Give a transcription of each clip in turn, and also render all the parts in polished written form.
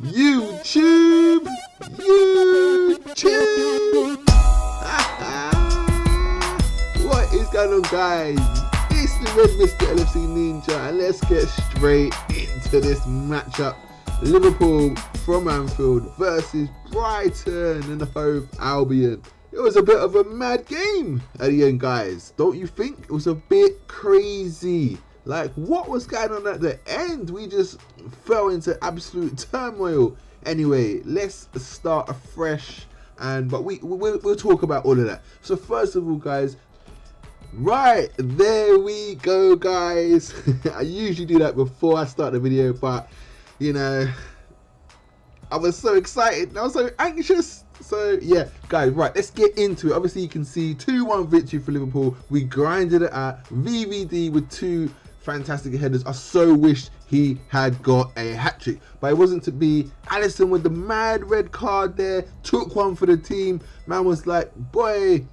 YouTube! What is going on, guys? It's the Red Mr. LFC Ninja, and let's get straight into this matchup. Liverpool from Anfield versus Brighton and Hove Albion. It was a bit of a mad game at the end, guys. Don't you think? It was a bit crazy. Like, what was going on at the end? We just fell into absolute turmoil. Anyway, let's start afresh, but we'll talk about all of that. So first of all, guys, right, there we go, guys. I usually do that before I start the video, but you know, I was so excited. I was so anxious. So yeah, guys, right, let's get into it. Obviously, you can see 2-1 victory for Liverpool. We grinded it out. VVD with 2 fantastic headers. I so wished he had got a hat-trick, but it wasn't to be. Alisson with the mad red card there, took one for the team. Man was like, boy,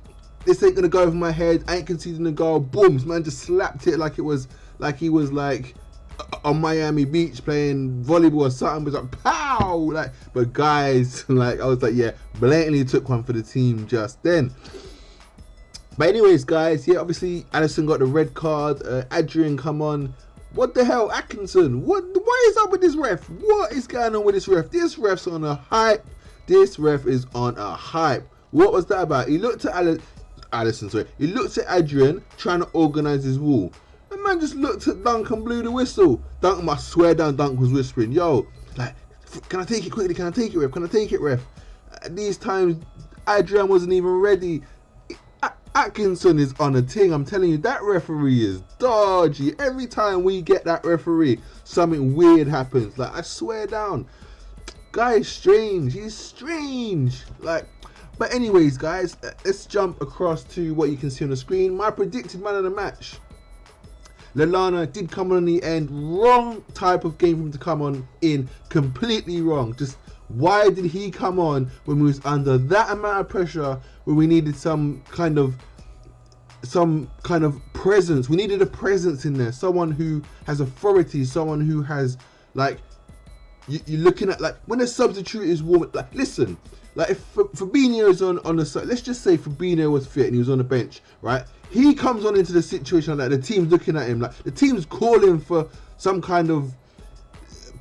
this ain't gonna go over my head. I ain't conceding a goal. Boom, this man just slapped it like it was, like he was like on Miami Beach playing volleyball or something. It was like pow, like. But guys, like, I was like, yeah, blatantly took one for the team just then. But anyways, guys, yeah, obviously Alisson got the red card. Adrian come on. What the hell, Atkinson? What is up with this ref? What is going on with this ref? This ref's on a hype. This ref is on a hype. What was that about? He looked at Alisson, sorry. He looked at Adrian trying to organise his wall. The man just looked at Dunk and blew the whistle. Dunk, I swear down, Dunk was whispering, yo, like, can I take it quickly? Can I take it, ref? Can I take it, ref? At these times, Adrian wasn't even ready. Atkinson is on a ting. I'm telling you, that referee is dodgy. Every time we get that referee, something weird happens. Like, I swear down, guy's strange. He's strange. Like, but anyways, guys, let's jump across to what you can see on the screen. My predicted man of the match, Lallana, did come on in the end. Wrong type of game for him to come on in. Completely wrong. Just why did he come on when we was under that amount of pressure, when we needed some kind of presence? We needed a presence in there. Someone who has authority, someone who has, like, you're looking at, like, when a substitute is warm, like, listen, like, if Fabinho is on the side, let's just say Fabinho was fit and he was on the bench, right? He comes on into the situation like the team's looking at him, like the team's calling for some kind of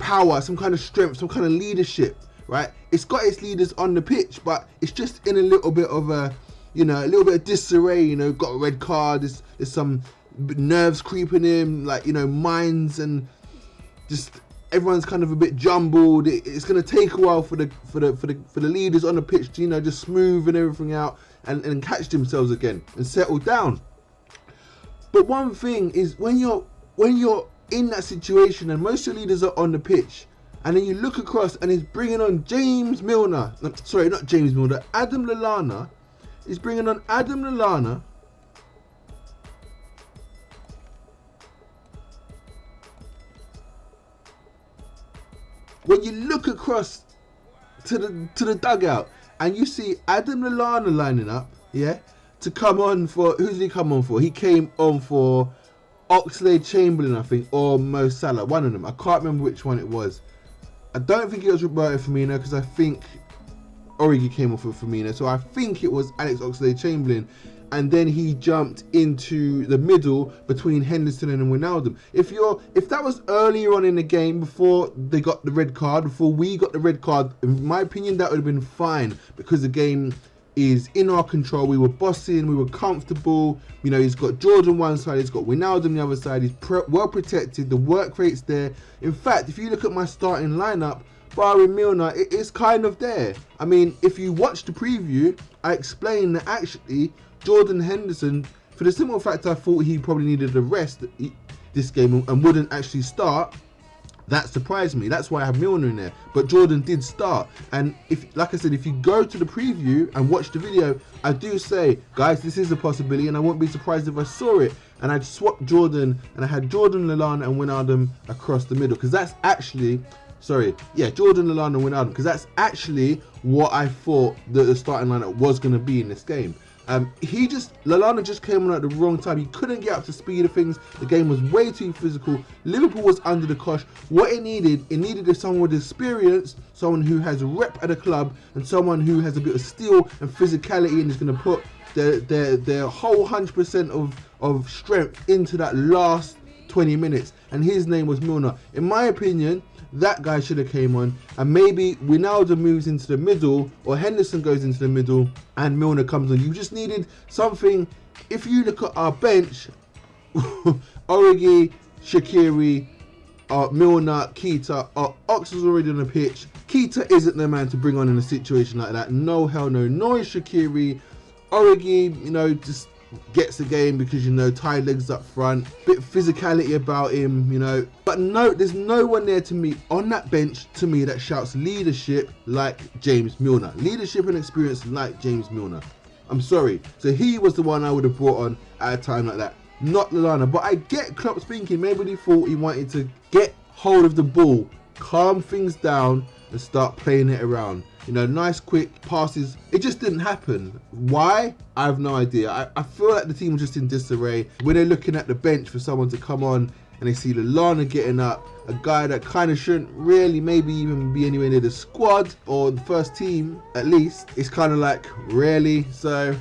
power, some kind of strength, some kind of leadership, right? It's got its leaders on the pitch, but it's just in a little bit of a, you know, a little bit of disarray. You know, got a red card. There's some nerves creeping in, like, you know, minds, and just everyone's kind of a bit jumbled. It's going to take a while for the leaders on the pitch to, you know, just smoothen everything out and catch themselves again and settle down. But one thing is, when you're in that situation and most of the leaders are on the pitch, and then you look across and he's bringing on James Milner. Sorry, not James Milner. Adam Lallana. He's bringing on Adam Lallana. When you look across to the dugout and you see Adam Lallana lining up, yeah, to come on for, who did he come on for? He came on for Oxlade-Chamberlain, I think, or Mo Salah, one of them. I can't remember which one it was. I don't think it was Roberto Firmino, because I think Origi came off with Firmino. So I think it was Alex Oxlade-Chamberlain. And then he jumped into the middle between Henderson and Wijnaldum. If that was earlier on in the game, before they got the red card, before we got the red card, in my opinion, that would have been fine, because the game is in our control. We were bossing, we were comfortable. You know, he's got Jordan one side, he's got Wijnaldum the other side. He's well protected. The work rate's there. In fact, if you look at my starting lineup, barring Milner, it is kind of there. I mean, if you watch the preview, I explained that actually Jordan Henderson, for the simple fact I thought he probably needed a rest this game and wouldn't actually start. That surprised me. That's why I have Milner in there. But Jordan did start. And if, like I said, if you go to the preview and watch the video, I do say, guys, this is a possibility, and I won't be surprised if I saw it. And I'd swapped Jordan, and I had Jordan, Lallana, and Wijnaldum across the middle, because that's actually, Jordan, Lallana, and Wijnaldum, because that's actually what I thought the starting lineup was going to be in this game. Lallana just came on at the wrong time. He couldn't get up to speed of things. The game was way too physical. Liverpool was under the cosh. What it needed someone with experience, someone who has a rep at a club, and someone who has a bit of steel and physicality and is going to put their whole 100% of strength into that last 20 minutes. And his name was Milner. In my opinion, that guy should have came on, and maybe Wijnaldum moves into the middle, or Henderson goes into the middle, and Milner comes on. You just needed something. If you look at our bench, Origi, Shaqiri, Milner, Keita, Ox is already on the pitch. Keita isn't the man to bring on in a situation like that. No, hell no. Nor is Shaqiri. Origi, just gets the game because, tied legs up front, bit of physicality about him, but no, there's no one there to me on that bench to me that shouts leadership like James Milner, leadership and experience like James Milner. I'm sorry. So he was the one I would have brought on at a time like that, not Lallana. But I get Klopp's thinking. Maybe he thought he wanted to get hold of the ball, calm things down, and start playing it around. Nice quick passes. It just didn't happen. Why? I have no idea. I feel like the team was just in disarray. When they're looking at the bench for someone to come on and they see Lallana getting up, a guy that kind of shouldn't really maybe even be anywhere near the squad or the first team at least, it's kind of like, really? So,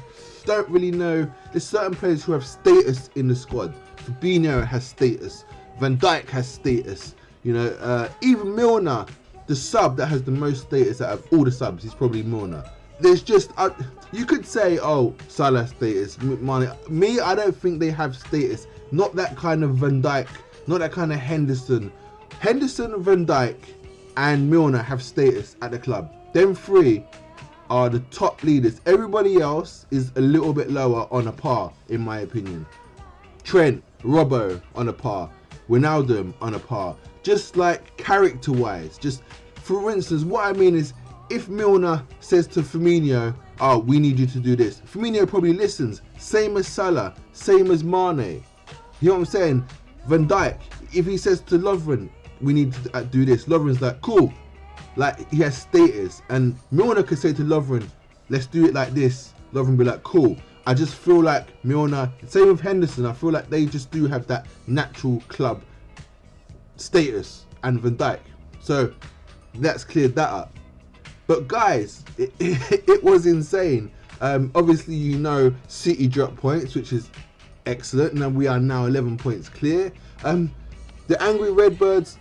don't really know. There's certain players who have status in the squad. Fabinho has status. Van Dijk has status. Even Milner, the sub that has the most status out of all the subs, is probably Milner. There's just, you could say, oh, Salah status, Mane. Me, I don't think they have status. Not that kind of Van Dijk, not that kind of Henderson. Henderson, Van Dijk, and Milner have status at the club. Them three are the top leaders. Everybody else is a little bit lower on a par, in my opinion. Trent, Robbo on a par. Wijnaldum on a par. Just like character-wise, just for instance, what I mean is, if Milner says to Firmino, oh, we need you to do this, Firmino probably listens. Same as Salah, same as Mane. You know what I'm saying? Van Dijk, if he says to Lovren, we need to do this, Lovren's like, cool. Like, he has status. And Milner could say to Lovren, let's do it like this. Lovren be like, cool. I just feel like Milner, same with Henderson, I feel like they just do have that natural club status, and Van Dijk. So that's cleared that up. But guys, it was insane. Obviously, City dropped points, which is excellent. Now we are now 11 points clear. The angry Redbirds,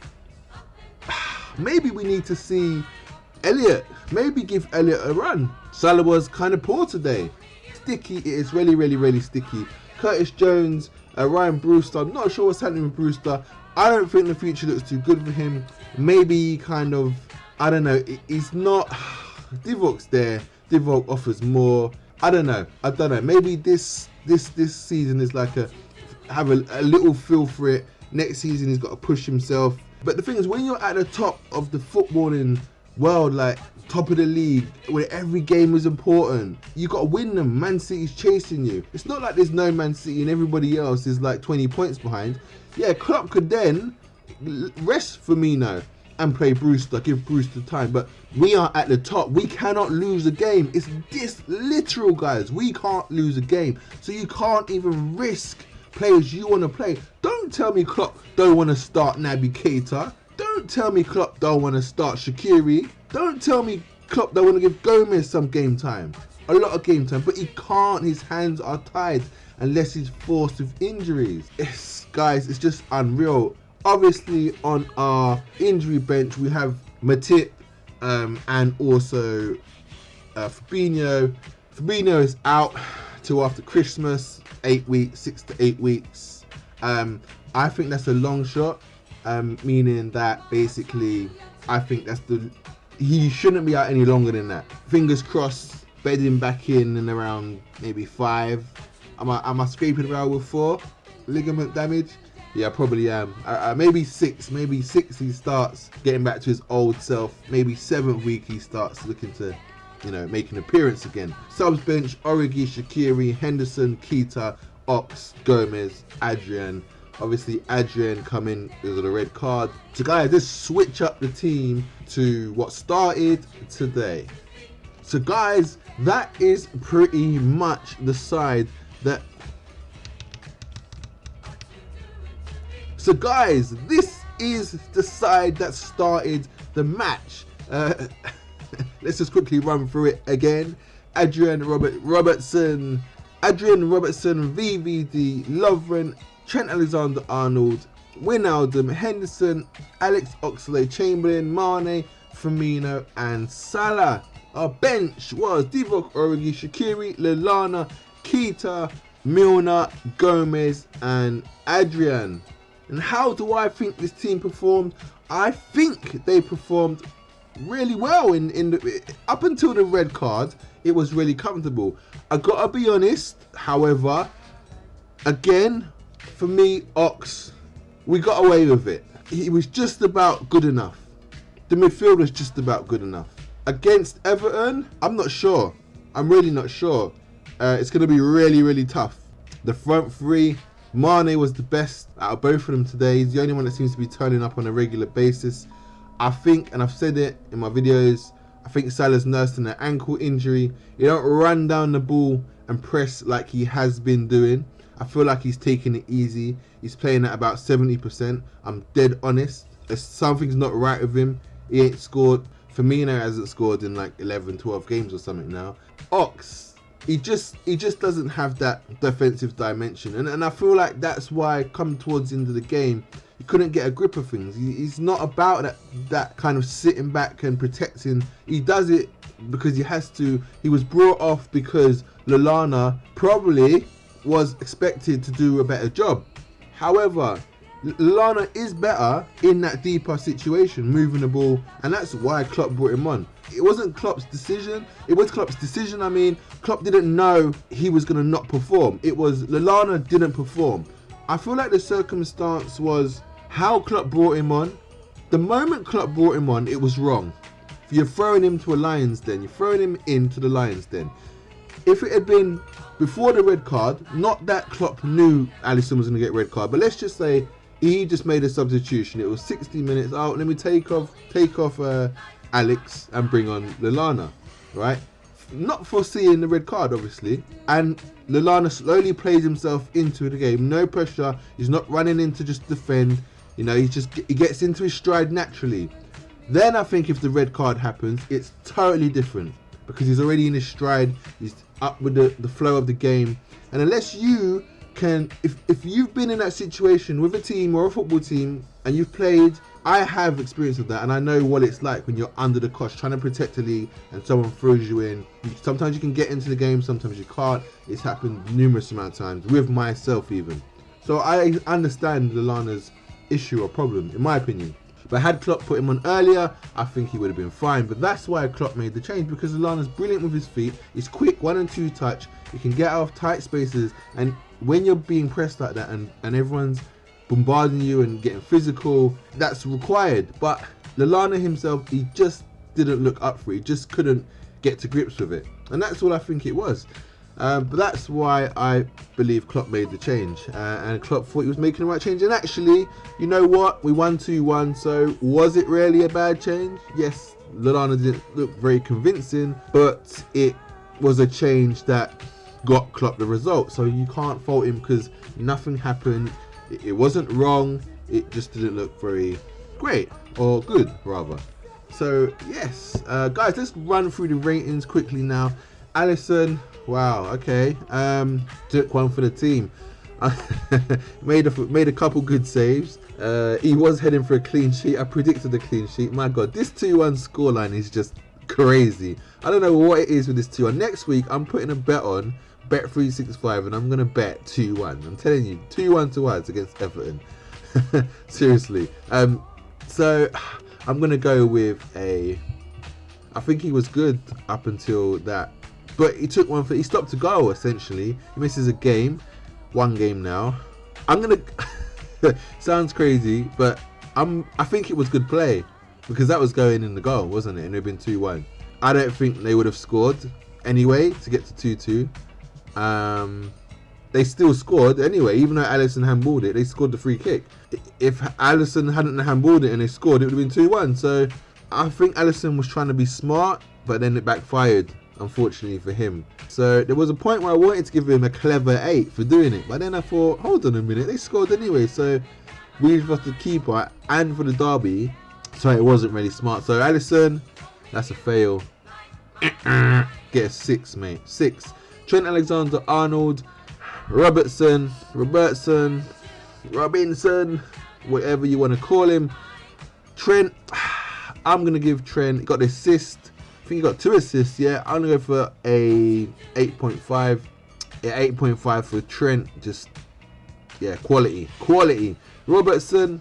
maybe we need to see Elliot. Maybe give Elliot a run. Salah was kind of poor today. Sticky, it is really, really, really sticky. Curtis Jones, Ryan Brewster, I'm not sure what's happening with Brewster. I don't think the future looks too good for him. Maybe kind of, I don't know, he's not, Divock's there, Divock offers more. I don't know. Maybe this season is like have a little feel for it. Next season he's got to push himself. But the thing is, when you're at the top of the footballing world, like top of the league, where every game is important, you got to win them. Man City's chasing you. It's not like there's no Man City and everybody else is like 20 points behind. Yeah, Klopp could then rest Firmino and play Brewster, give Brewster time. But we are at the top. We cannot lose a game. It's this literal, guys. We can't lose a game. So you can't even risk players you want to play. Don't tell me Klopp don't want to start Naby Keita. Don't tell me Klopp don't want to start Shaqiri. Don't tell me Klopp don't want to give Gomez some game time. A lot of game time. But he can't. His hands are tied unless he's forced with injuries. Guys, it's just unreal. Obviously, on our injury bench, we have Motm and also Fabinho. Fabinho is out till after Christmas, 6 to 8 weeks. I think that's a long shot, meaning that basically, I think he shouldn't be out any longer than that. Fingers crossed, bedding back in and around maybe 5. Am I scraping around with 4 ligament damage? Yeah, I probably am. Maybe 6. Maybe 6 he starts getting back to his old self. Maybe 7th week he starts looking to, make an appearance again. Subs bench: Origi, Shaqiri, Henderson, Keita, Ox, Gomez, Adrian. Obviously, Adrian coming with a red card. So guys, let's switch up the team to what started today. So guys, that is pretty much the side that... So guys, this is the side that started the match. Let's just quickly run through it again. Adrian Robertson, VVD, Lovren, Trent Alexander-Arnold, Wijnaldum, Henderson, Alex Oxlade-Chamberlain, Mane, Firmino and Salah. Our bench was Divock Origi, Shaqiri, Lallana, Keita, Milner, Gomez and Adrian. And how do I think this team performed? I think they performed really well up until the red card. It was really comfortable. I gotta be honest, however, again, for me, Ox, we got away with it. He was just about good enough. The midfield was just about good enough. Against Everton, I'm not sure. I'm really not sure. It's gonna be really, really tough. The front three, Mane was the best out of both of them today. He's the only one that seems to be turning up on a regular basis. I think, and I've said it in my videos, I think Salah's nursing an ankle injury. You don't run down the ball and press like he has been doing. I feel like he's taking it easy. He's playing at about 70%. I'm dead honest. Something's not right with him. He ain't scored. Firmino hasn't scored in like 11, 12 games or something now. Ox, he just doesn't have that defensive dimension. And I feel like that's why come towards the end of the game, he couldn't get a grip of things. He's not about that kind of sitting back and protecting. He does it because he has to. He was brought off because Lallana probably was expected to do a better job. However, Lallana is better in that deeper situation, moving the ball, and that's why Klopp brought him on. It wasn't Klopp's decision. It was Klopp's decision. I mean, Klopp didn't know he was going to not perform. It was Lallana didn't perform. I feel like the circumstance was how Klopp brought him on. The moment Klopp brought him on, it was wrong. You're throwing him to a Lions den. You're throwing him into the Lions den. If it had been before the red card, not that Klopp knew Alisson was going to get red card, but let's just say he just made a substitution. It was 60 minutes out. Let me take off Alex and bring on Lallana, right? Not foreseeing the red card, obviously. And Lallana slowly plays himself into the game. No pressure. He's not running in to just defend. You know, he gets into his stride naturally. Then I think if the red card happens, it's totally different because he's already in his stride. He's up with the flow of the game. And unless you can, if you've been in that situation with a team or a football team and you've played, I have experience of that and I know what it's like when you're under the cosh trying to protect the league and someone throws you in. Sometimes you can get into the game, sometimes you can't. It's happened numerous amount of times with myself even. So I understand Lallana's issue or problem, in my opinion. But had Klopp put him on earlier, I think he would have been fine. But that's why Klopp made the change, because Lallana's brilliant with his feet. He's quick, 1 and 2 touch. He can get out of tight spaces. And when you're being pressed like that and everyone's bombarding you and getting physical, that's required. But Lallana himself, he just didn't look up for it. He just couldn't get to grips with it. And that's all I think it was. But that's why I believe Klopp made the change, and Klopp thought he was making the right change. And actually, you know what? We won 2-1, so was it really a bad change? Yes, Lallana didn't look very convincing, but it was a change that got Klopp the result. So you can't fault him because nothing happened. It wasn't wrong. It just didn't look very great, or good rather. So yes, guys, let's run through the ratings quickly now. Alisson, wow, okay, took one for the team. made a couple good saves. He was heading for a clean sheet. I predicted a clean sheet. My God, this 2-1 scoreline is just crazy. I don't know what it is with this 2-1. Next week, I'm putting a bet on Bet365, and I'm gonna bet 2-1. I'm telling you, 2-1 to us against Everton. Seriously. So I'm gonna go with a. I think he was good up until that. But he took one he stopped a goal essentially. He misses a game, 1 game now. I'm gonna sounds crazy, but I think it was good play because that was going in the goal, wasn't it? And it would have been 2-1. I don't think they would have scored anyway to get to 2-2. They still scored anyway, even though Alisson handballed it. They scored the free kick. If Alisson hadn't handballed it and they scored, it would have been 2-1. So I think Alisson was trying to be smart but then it backfired, unfortunately for him. So there was a point where I wanted to give him a clever 8 for doing it, but then I thought, hold on a minute, they scored anyway, so we lost the keeper and for the derby, so it wasn't really smart. So Alisson, that's a fail. Get a 6, mate. 6. Trent Alexander-Arnold, Robinson, whatever you want to call him. Trent, I'm going to give Trent, he got the assist. I think he got 2 assists, yeah. I'm going to go for a 8.5. Yeah, 8.5 for Trent. Just, yeah, quality. Robertson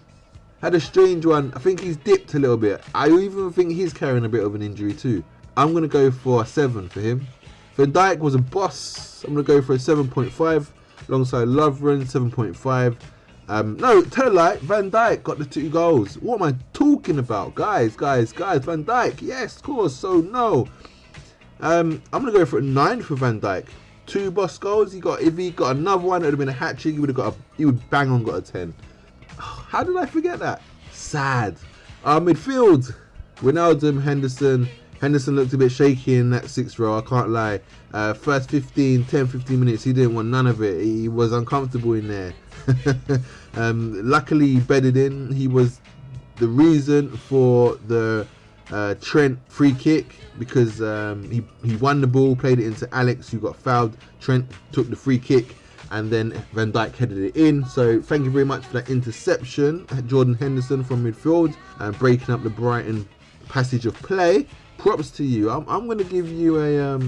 had a strange one. I think he's dipped a little bit. I even think he's carrying a bit of an injury too. I'm going to go for a 7 for him. Van Dijk was a boss. I'm going to go for a 7.5 alongside Lovren, 7.5. No, tell a lie, Van Dijk got the 2 goals. What am I talking about? Guys, Van Dijk, yes, of course, so no. I'm going to go for a 9 for Van Dijk. 2 boss goals. If he got another one, it would have been a hat-trick. He would bang on got a 10. How did I forget that? Sad. Midfield, Wijnaldum, Henderson. Henderson looked a bit shaky in that 6th row, I can't lie. First 10-15 minutes, he didn't want none of it. He was uncomfortable in there. Luckily, he bedded in. He was the reason for the Trent free kick because he won the ball, played it into Alex, who got fouled. Trent took the free kick, and then Van Dijk headed it in. So thank you very much for that interception, Jordan Henderson from midfield, breaking up the Brighton passage of play. Props to you. I'm going to give you a...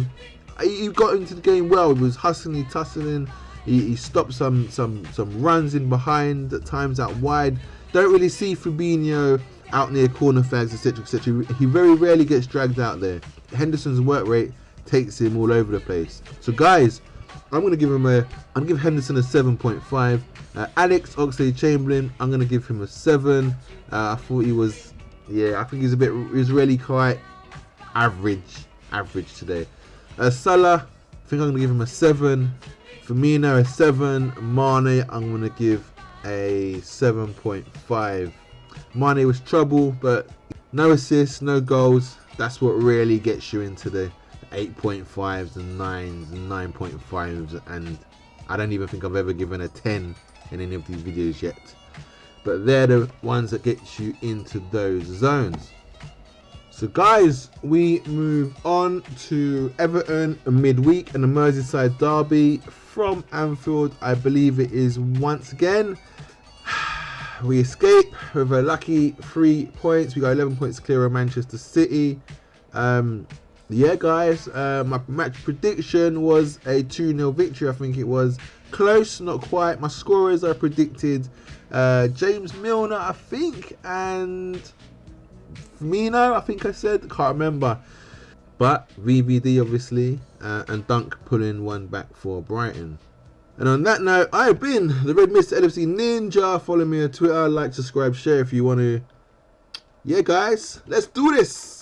he got into the game well. He was hustling, tussling. He stopped some runs in behind, at times out wide. Don't really see Fabinho out near corner flags, etc., etc. He very rarely gets dragged out there. Henderson's work rate takes him all over the place. So guys, I'm going to give Henderson a 7.5. Alex Oxlade-Chamberlain, I'm going to give him a 7. I thought he was, I think he was really quite average today. Salah, I think I'm going to give him a 7. Firmino a 7. Mane, I'm going to give a 7.5. Mane was trouble, but no assists, no goals. That's what really gets you into the 8.5s and 9s and 9.5s, and I don't even think I've ever given a 10 in any of these videos yet. But they're the ones that get you into those zones. So guys, we move on to Everton midweek and the Merseyside derby from Anfield. I believe it is once again. We escape with a lucky 3 points. We got 11 points clear of Manchester City. Yeah guys, my match prediction was a 2-0 victory. I think it was close, not quite. My scorers I predicted James Milner, I think, and Firmino, I think I said, can't remember, but VVD obviously, and Dunk pulling one back for Brighton. And on that note, I have been the Red Mr. LFC Ninja. Follow me on Twitter, like, subscribe, share if you want to. Yeah guys, let's do this.